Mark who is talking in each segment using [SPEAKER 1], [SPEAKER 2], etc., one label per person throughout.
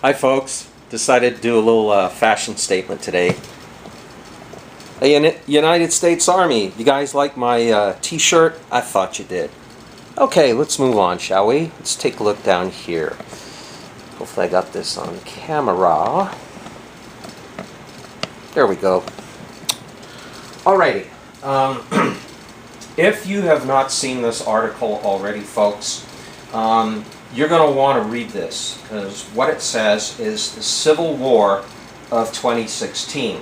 [SPEAKER 1] Hi folks, decided to do a little fashion statement today. United States Army, you guys like my t-shirt? I thought you did. Okay, let's move on, shall we? Let's take a look down here. Hopefully I got this on camera. There we go. Alrighty. If you have not seen this article already, folks, you're going to want to read this, because what it says is the Civil War of 2016.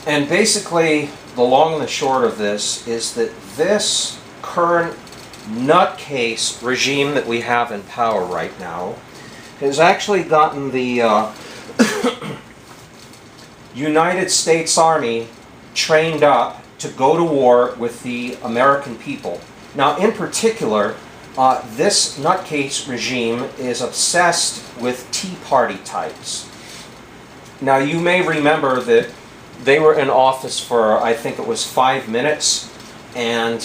[SPEAKER 1] And basically, the long and the short of this is that this current nutcase regime that we have in power right now has actually gotten the United States Army trained up to go to war with the American people. Now, in particular, this nutcase regime is obsessed with Tea Party types. Now, you may remember that they were in office for, I think it was 5 minutes, and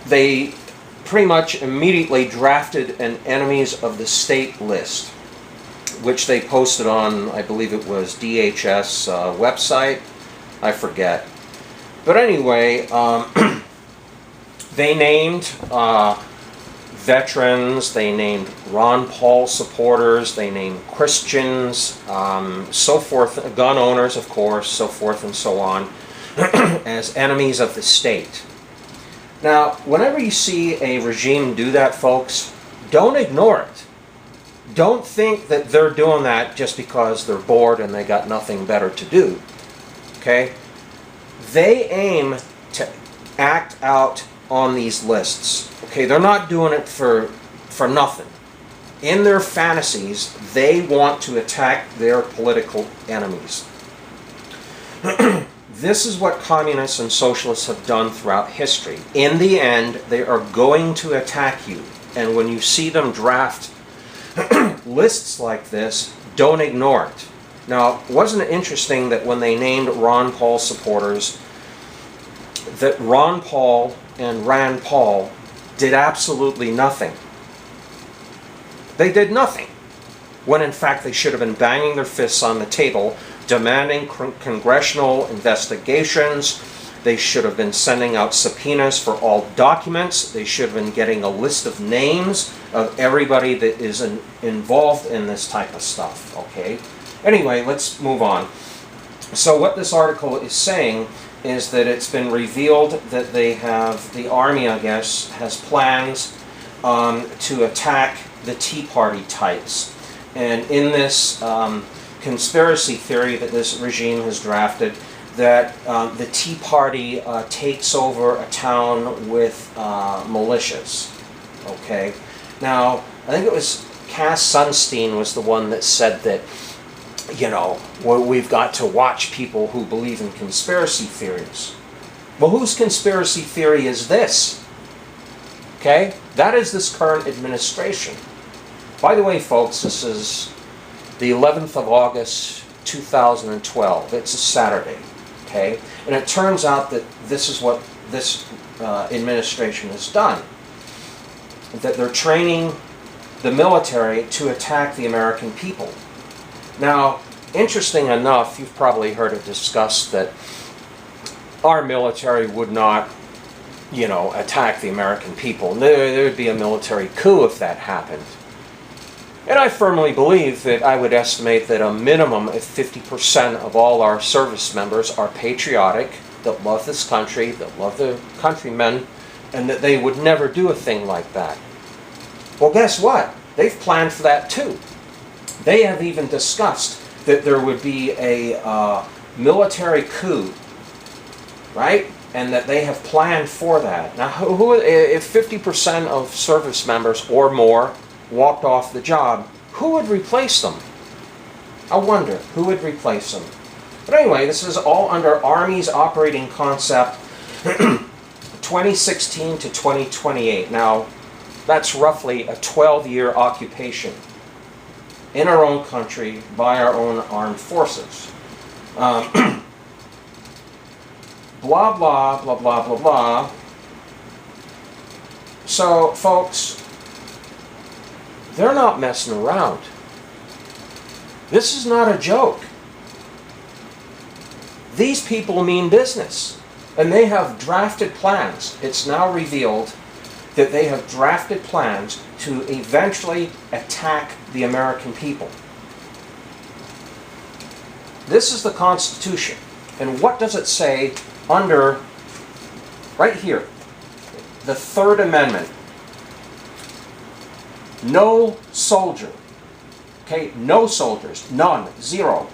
[SPEAKER 1] they pretty much immediately drafted an enemies of the state list, which they posted on, I believe it was DHS website, I forget. But anyway, they named veterans, they named Ron Paul supporters, they named Christians, so forth, gun owners, of course, so forth and so on, as enemies of the state. Now, whenever you see a regime do that, folks, don't ignore it. Don't think that they're doing that just because they're bored and they got nothing better to do. Okay? They aim to act out on these lists. Okay, they're not doing it for nothing. In their fantasies, they want to attack their political enemies. This is what communists and socialists have done throughout history. In the end, they are going to attack you. And when you see them draft lists like this, don't ignore it. Now, wasn't it interesting that when they named Ron Paul supporters, that Ron Paul and Rand Paul did absolutely nothing? They did nothing, when in fact they should have been banging their fists on the table, demanding congressional investigations. They should have been sending out subpoenas for all documents. They should have been getting a list of names of everybody that is involved in this type of stuff, okay? Anyway, let's move on. So what this article is saying is that it's been revealed that they have, the Army, I guess, has plans to attack the Tea Party types. And in this conspiracy theory that this regime has drafted, that the Tea Party takes over a town with militias. Okay? Now, I think it was Cass Sunstein was the one that said that, you know, we've got to watch people who believe in conspiracy theories. Well, whose conspiracy theory is this? Okay? That is this current administration. By the way, folks, this is the 11th of August, 2012. It's a Saturday. Okay? And it turns out that this is what this administration has done. That they're training the military to attack the American people. Now, interesting enough, you've probably heard it discussed that our military would not, you know, attack the American people. There would be a military coup if that happened. And I firmly believe that I would estimate that a minimum of 50% of all our service members are patriotic, that love this country, that love their countrymen, and that they would never do a thing like that. Well, guess what? They've planned for that too. They have even discussed that there would be a military coup, right? And that they have planned for that. Now, if 50% of service members or more walked off the job, who would replace them? I wonder, who would replace them? But anyway, this is all under Army's operating concept 2016 to 2028. Now, that's roughly a 12-year occupation in our own country by our own armed forces. Blah, blah, blah, blah, blah, blah. So, folks, They're not messing around. This is not a joke. These people mean business, and they have drafted plans. It's now revealed that they have drafted plans to eventually attack the American people. This is the Constitution. And what does it say under, right here, the Third Amendment? No soldier, okay, no soldiers, none, zero,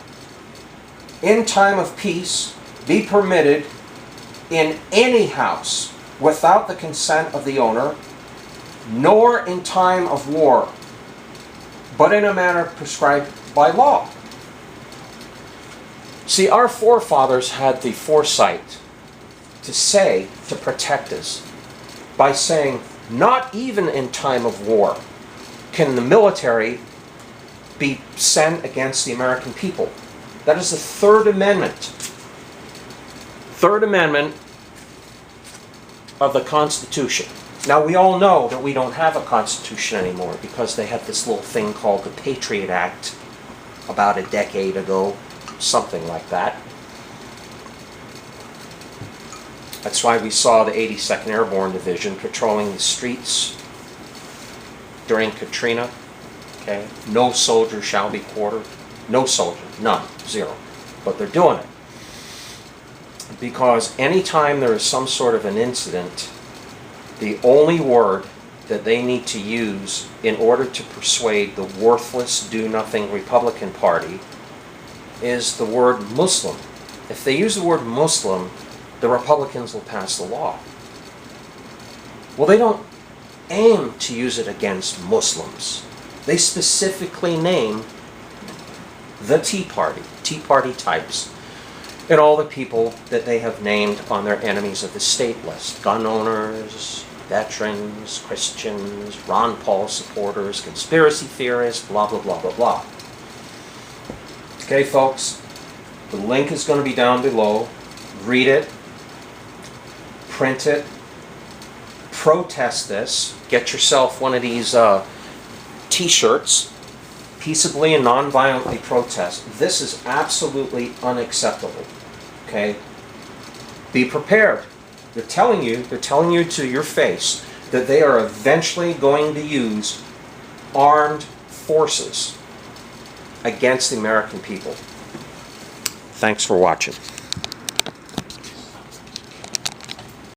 [SPEAKER 1] in time of peace be permitted in any house without the consent of the owner, nor in time of war, but in a manner prescribed by law. See, our forefathers had the foresight to protect us by saying, not even in time of war can the military be sent against the American people. That is the Third Amendment. Third Amendment of the Constitution. Now, we all know that we don't have a Constitution anymore because they had this little thing called the Patriot Act about a decade ago, something like that. That's why we saw the 82nd Airborne Division patrolling the streets during Katrina. Okay, no soldier shall be quartered. No soldier, none, zero. But they're doing it because anytime there is some sort of an incident, the only word that they need to use in order to persuade the worthless, do-nothing Republican Party is the word Muslim. If they use the word Muslim, the Republicans will pass the law. Well, they don't aim to use it against Muslims. They specifically name the Tea Party types, and all the people that they have named on their enemies of the state list. Gun owners, veterans, Christians, Ron Paul supporters, conspiracy theorists, blah, blah, blah, blah, blah. Okay, folks, the link is going to be down below. Read it, print it, protest this. Get yourself one of these t-shirts. Peaceably and non-violently protest. This is absolutely unacceptable. Okay? Be prepared. They're telling you to your face that they are eventually going to use armed forces against the American people. Thanks for watching.